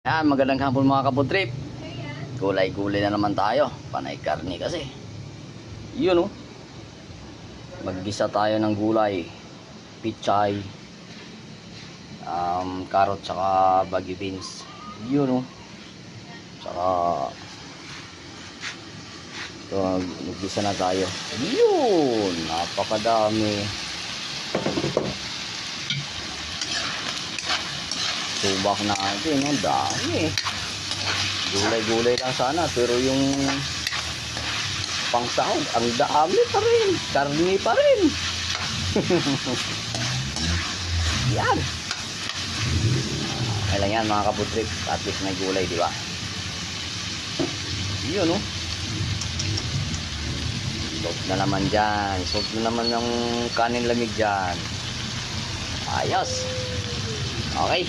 Yan, magandang hapon mga kaputrip. Gulay-gulay na naman tayo. Panay karni kasi. Yun oh. Maggisa tayo ng gulay. Pichay. Carrot tsaka baggy beans. Yun oh. Tsaka ito, maggisa na tayo. Yun. Napakadami. Subak natin. Ang dami eh. Gulay-gulay lang sana, pero yung pangsahog, ang dami pa rin. Karni pa rin. Yan. Kailan yan mga kaputrip. At least may gulay, di ba? Yun, oh. Salt na naman dyan. Salt na naman yung kanin lamig dyan. Ayos. Okay.